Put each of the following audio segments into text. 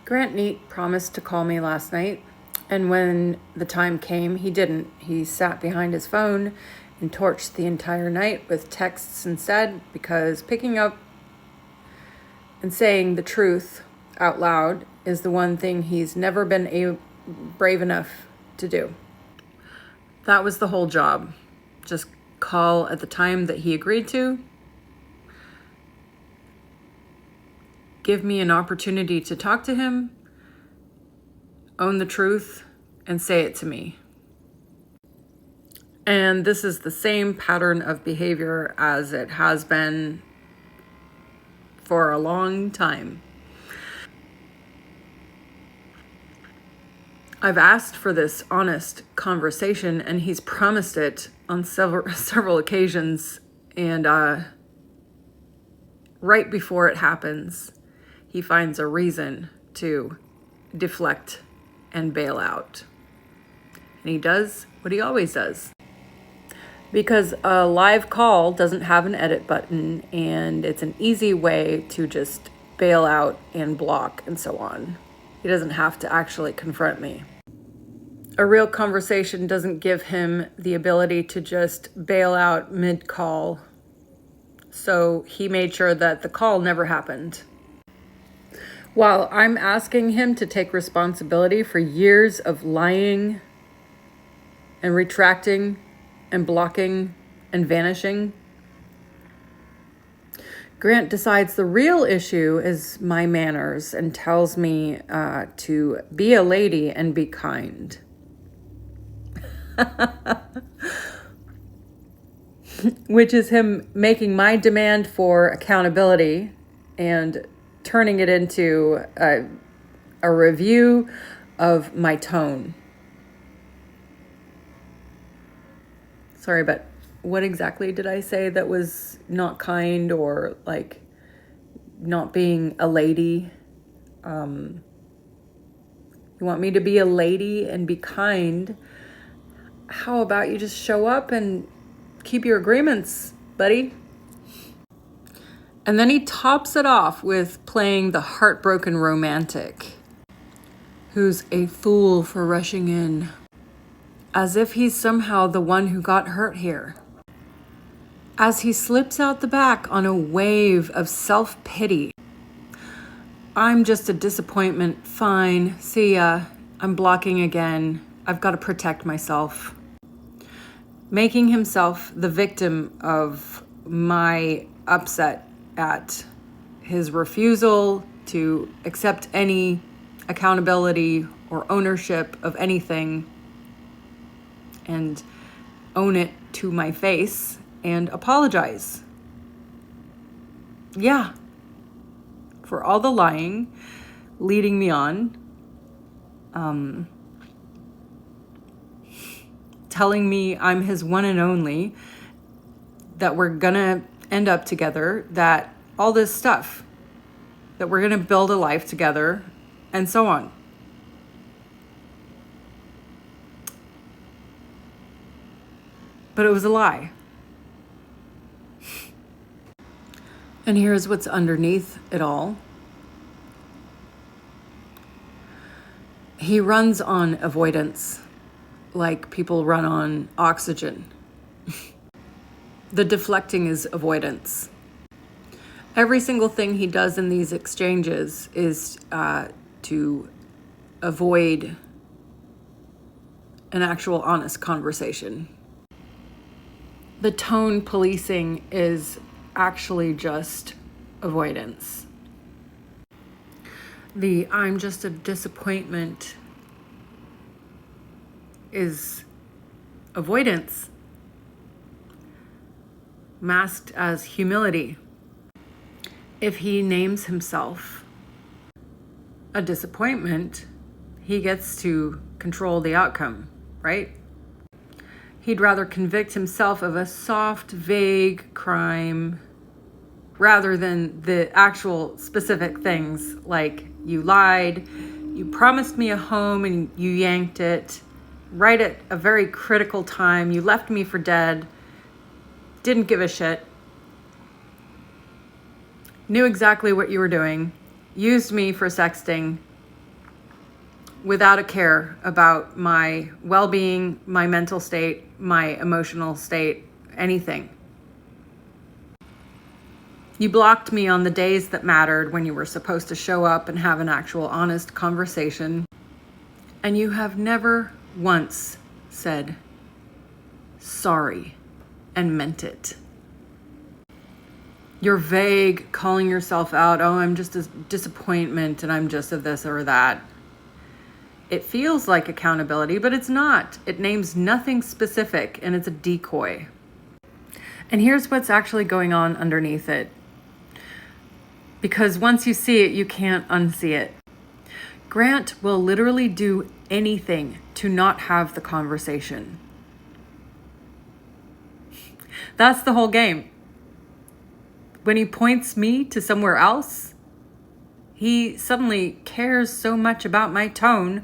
Grant Neate promised to call me last night, and when the time came, he didn't. He sat behind his phone and torched the entire night with texts instead, because picking up and saying the truth out loud is the one thing he's never been brave enough to do. That was the whole job. Just call at the time that he agreed to. Give me an opportunity to talk to him, own the truth, and say it to me. And this is the same pattern of behavior as it has been for a long time. I've asked for this honest conversation, and he's promised it on several occasions, and right before it happens, he finds a reason to deflect and bail out. And he does what he always does. Because a live call doesn't have an edit button, and it's an easy way to just bail out and block and so on. He doesn't have to actually confront me. A real conversation doesn't give him the ability to just bail out mid-call. So he made sure that the call never happened. While I'm asking him to take responsibility for years of lying and retracting and blocking and vanishing, Grant decides the real issue is my manners and tells me to be a lady and be kind. Which is him making my demand for accountability and turning it into a review of my tone. Sorry, but what exactly did I say that was not kind or like not being a lady? You want me to be a lady and be kind? How about you just show up and keep your agreements, buddy? And then he tops it off with playing the heartbroken romantic, who's a fool for rushing in, as if he's somehow the one who got hurt here. As he slips out the back on a wave of self-pity. I'm just a disappointment. Fine. See ya. I'm blocking again. I've got to protect myself. Making himself the victim of my upset at his refusal to accept any accountability or ownership of anything and own it to my face and apologize. Yeah. For all the lying, leading me on, telling me I'm his one and only, that we're gonna end up together, that all this stuff, that we're gonna build a life together, and so on. But it was a lie. And here's what's underneath it all. He runs on avoidance, like people run on oxygen. The deflecting is avoidance. Every single thing he does in these exchanges is to avoid an actual honest conversation. The tone policing is actually just avoidance. The I'm just a disappointment is avoidance, masked as humility. If he names himself a disappointment, he gets to control the outcome, right? He'd rather convict himself of a soft, vague crime rather than the actual specific things like you lied, you promised me a home and you yanked it, right at a very critical time, you left me for dead, didn't give a shit, knew exactly what you were doing, used me for sexting, without a care about my well-being, my mental state, my emotional state, anything. You blocked me on the days that mattered when you were supposed to show up and have an actual honest conversation. And you have never once said sorry and meant it. You're vague, calling yourself out. Oh, I'm just a disappointment and I'm just a this or that. It feels like accountability, but it's not. It names nothing specific and it's a decoy. And here's what's actually going on underneath it. Because once you see it, you can't unsee it. Grant will literally do anything to not have the conversation. That's the whole game. When he points me to somewhere else, he suddenly cares so much about my tone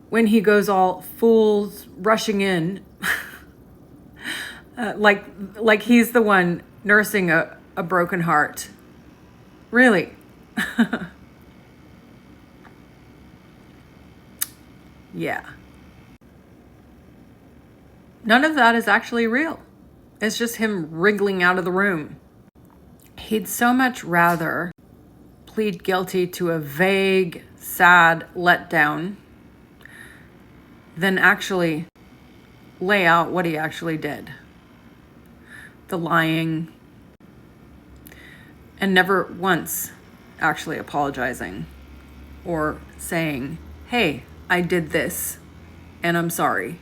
when he goes all fools rushing in. like he's the one nursing a broken heart. Really. Yeah. None of that is actually real. It's just him wriggling out of the room. He'd so much rather plead guilty to a vague, sad letdown than actually lay out what he actually did. The lying, and never once actually apologizing or saying, hey, I did this and I'm sorry.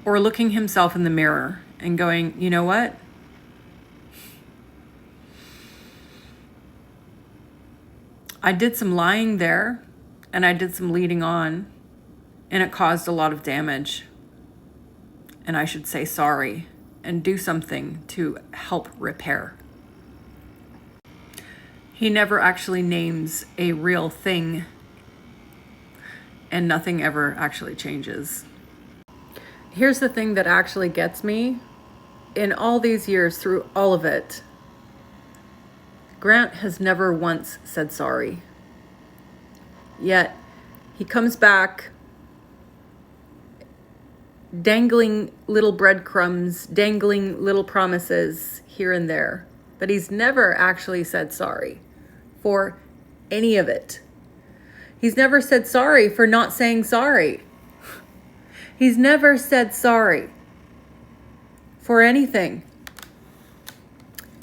Or looking himself in the mirror and going, you know what? I did some lying there and I did some leading on and it caused a lot of damage. And I should say sorry and do something to help repair. He never actually names a real thing and nothing ever actually changes. Here's the thing that actually gets me in all these years, through all of it. Grant has never once said sorry. Yet he comes back dangling little breadcrumbs, dangling little promises here and there. But he's never actually said sorry for any of it. He's never said sorry for not saying sorry. He's never said sorry for anything.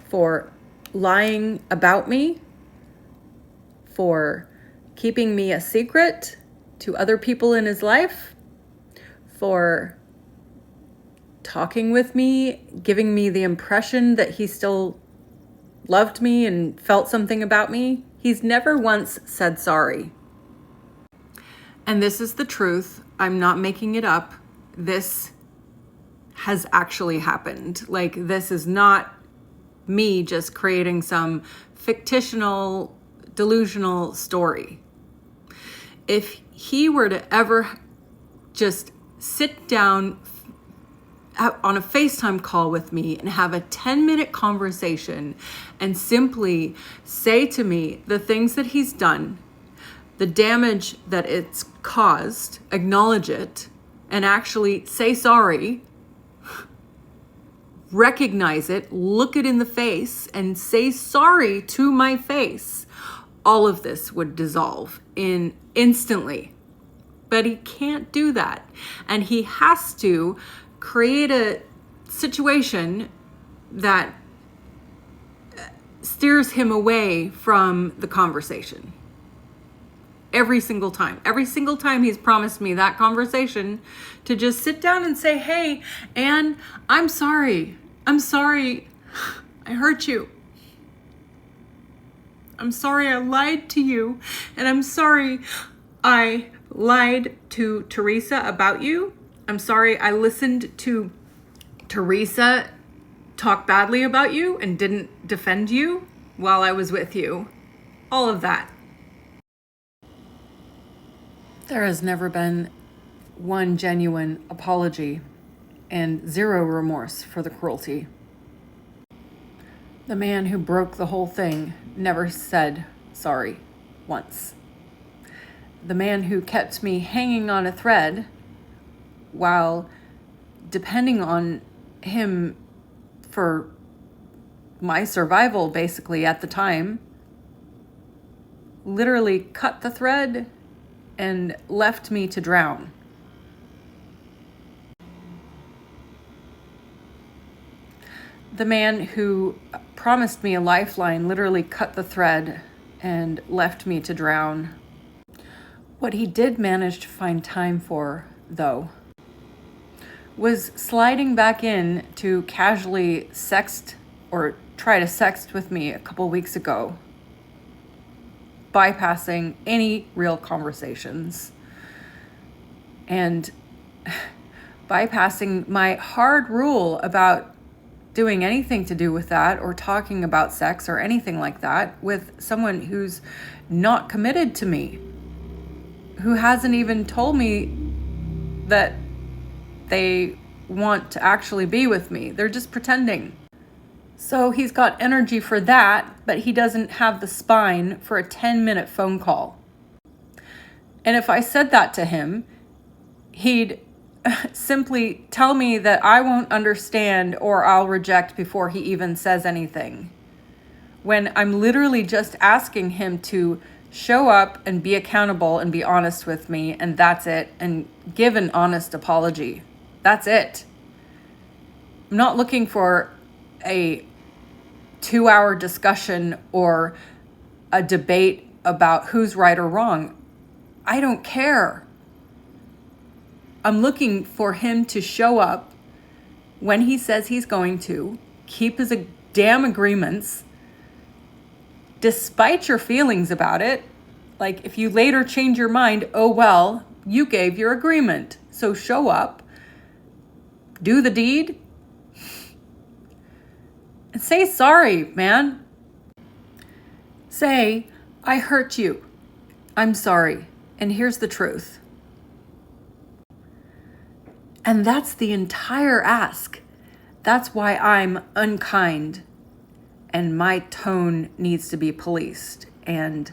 For lying about me, for keeping me a secret to other people in his life, for talking with me, giving me the impression that he still loved me and felt something about me. He's never once said sorry. And this is the truth. I'm not making it up. This has actually happened. Like, this is not me just creating some fictional, delusional story. If he were to ever just sit down on a FaceTime call with me and have a 10-minute conversation and simply say to me the things that he's done, the damage that it's caused, acknowledge it, and actually say sorry, recognize it, look it in the face, and say sorry to my face, all of this would dissolve instantly. But he can't do that. And he has to create a situation that steers him away from the conversation. Every single time he's promised me that conversation to just sit down and say, hey, Anne, I'm sorry. I hurt you. I'm sorry I lied to you. And I'm sorry I lied to Teresa about you. I'm sorry I listened to Teresa talk badly about you and didn't defend you while I was with you. All of that. There has never been one genuine apology and zero remorse for the cruelty. The man who broke the whole thing never said sorry once. the man who kept me hanging on a thread while depending on him for my survival, basically, at the time, literally cut the thread and left me to drown. The man who promised me a lifeline literally cut the thread and left me to drown. What he did manage to find time for, though, was sliding back in to casually sext or try to sext with me a couple weeks ago, bypassing any real conversations and bypassing my hard rule about doing anything to do with that or talking about sex or anything like that with someone who's not committed to me, who hasn't even told me that they want to actually be with me. They're just pretending. So he's got energy for that, but he doesn't have the spine for a 10-minute phone call. And if I said that to him, he'd simply tell me that I won't understand or I'll reject before he even says anything. When I'm literally just asking him to show up and be accountable and be honest with me, and that's it, and give an honest apology. That's it. I'm not looking for a 2-hour discussion or a debate about who's right or wrong. I don't care. I'm looking for him to show up when he says he's going to, keep his damn agreements, despite your feelings about it. Like, if you later change your mind, oh well, you gave your agreement. So show up, do the deed, and say sorry, man. Say, I hurt you. I'm sorry. And here's the truth. And that's the entire ask. That's why I'm unkind and my tone needs to be policed. And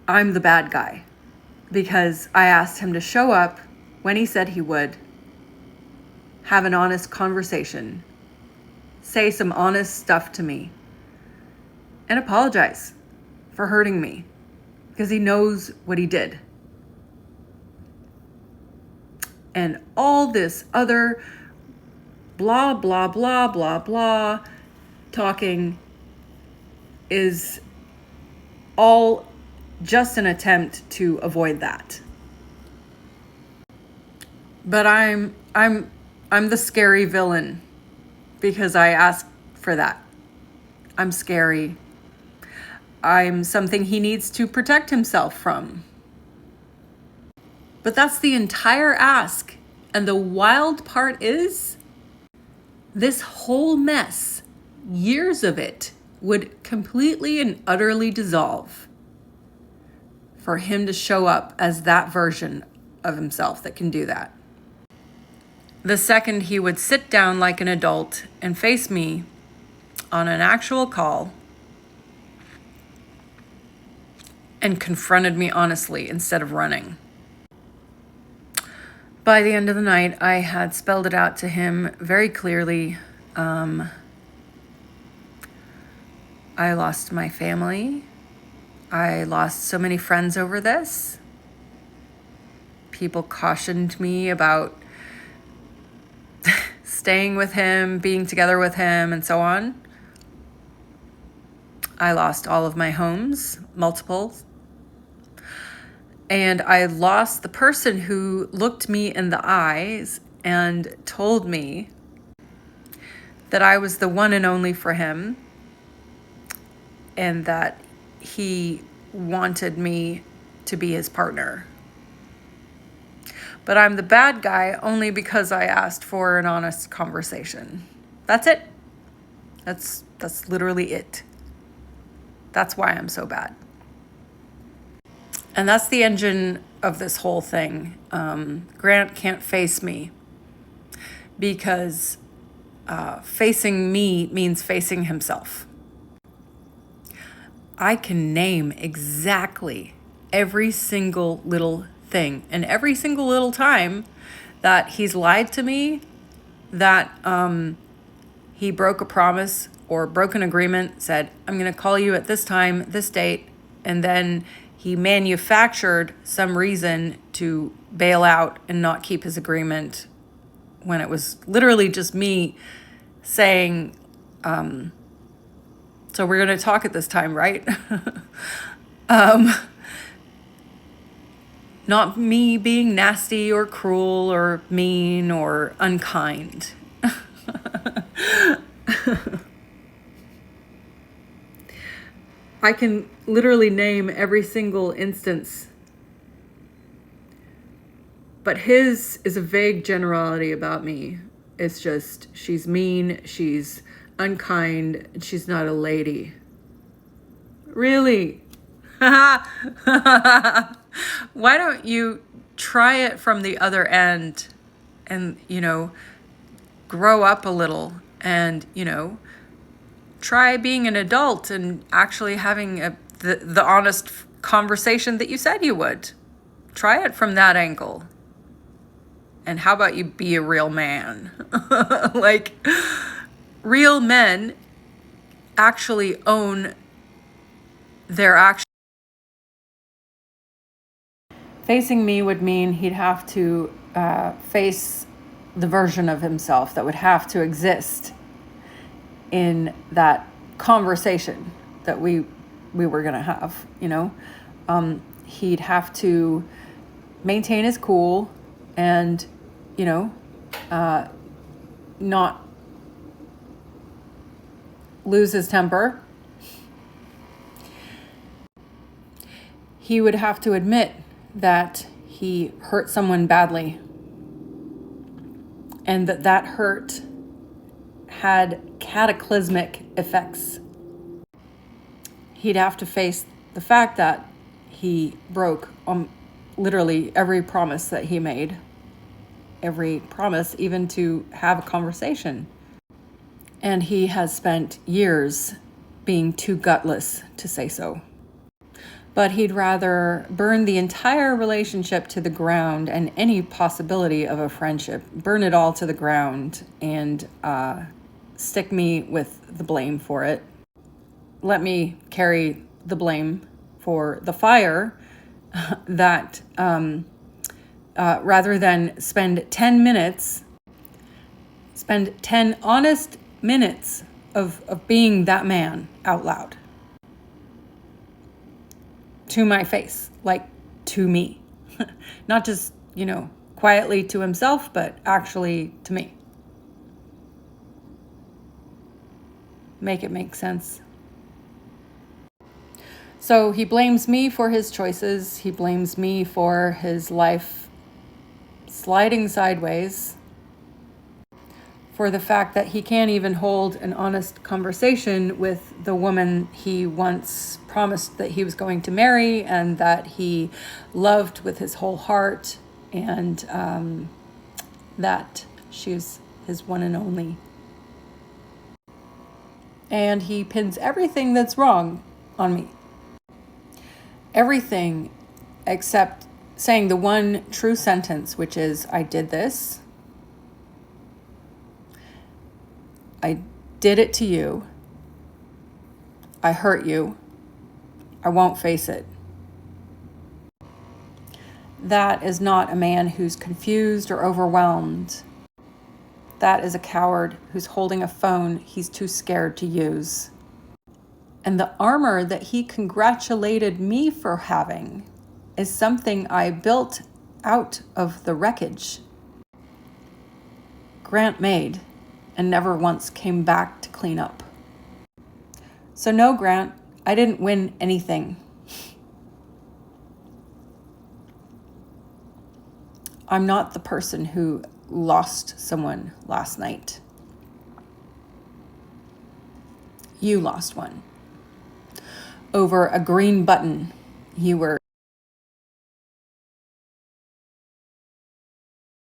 I'm the bad guy because I asked him to show up when he said he would, have an honest conversation, say some honest stuff to me, and apologize for hurting me because he knows what he did. And all this other blah, blah, blah, blah, blah talking is all just an attempt to avoid that. But I'm the scary villain because I asked for that. I'm scary. I'm something he needs to protect himself from. But that's the entire ask. And the wild part is, this whole mess, years of it, would completely and utterly dissolve for him to show up as that version of himself that can do that. The second he would sit down like an adult and face me on an actual call and confronted me honestly instead of running. By the end of the night, I had spelled it out to him very clearly. I lost my family. I lost so many friends over this. People cautioned me about staying with him, being together with him, and so on. I lost all of my homes, multiples. And I lost the person who looked me in the eyes and told me that I was the one and only for him and that he wanted me to be his partner. But I'm the bad guy only because I asked for an honest conversation. That's it. That's literally it. That's why I'm so bad. And that's the engine of this whole thing. Grant can't face me because facing me means facing himself. I can name exactly every single little thing. And every single little time that he's lied to me, that he broke a promise or broke an agreement, said, I'm going to call you at this time, this date, and then he manufactured some reason to bail out and not keep his agreement when it was literally just me saying, so we're going to talk at this time, right? Not me being nasty or cruel or mean or unkind. I can literally name every single instance, but his is a vague generality about me. It's just, she's mean, she's unkind, and she's not a lady. Really? Why don't you try it from the other end and, grow up a little and, try being an adult and actually having the honest conversation that you said you would. Try it from that angle. And how about you be a real man? Like, real men actually own their actions. Facing me would mean he'd have to face the version of himself that would have to exist in that conversation that we were going to have, he'd have to maintain his cool and, not lose his temper. He would have to admit that he hurt someone badly and that hurt had cataclysmic effects. He'd have to face the fact that he broke literally every promise that he made, every promise even to have a conversation. And he has spent years being too gutless to say so. But he'd rather burn the entire relationship to the ground and any possibility of a friendship, burn it all to the ground and stick me with the blame for it. Let me carry the blame for the fire that rather than spend 10 honest minutes of being that man out loud. To my face, like to me. Not just, quietly to himself, but actually to me. Make it make sense. So he blames me for his choices. He blames me for his life sliding sideways. For the fact that he can't even hold an honest conversation with the woman he once promised that he was going to marry and that he loved with his whole heart, and that she's his one and only. And he pins everything that's wrong on me. Everything except saying the one true sentence, which is, I did this. I did it to you. I hurt you. I won't face it. That is not a man who's confused or overwhelmed. That is a coward who's holding a phone he's too scared to use. And the armor that he congratulated me for having is something I built out of the wreckage Grant made and never once came back to clean up. So no, Grant, I didn't win anything. I'm not the person who lost someone last night. You lost one. Over a green button you were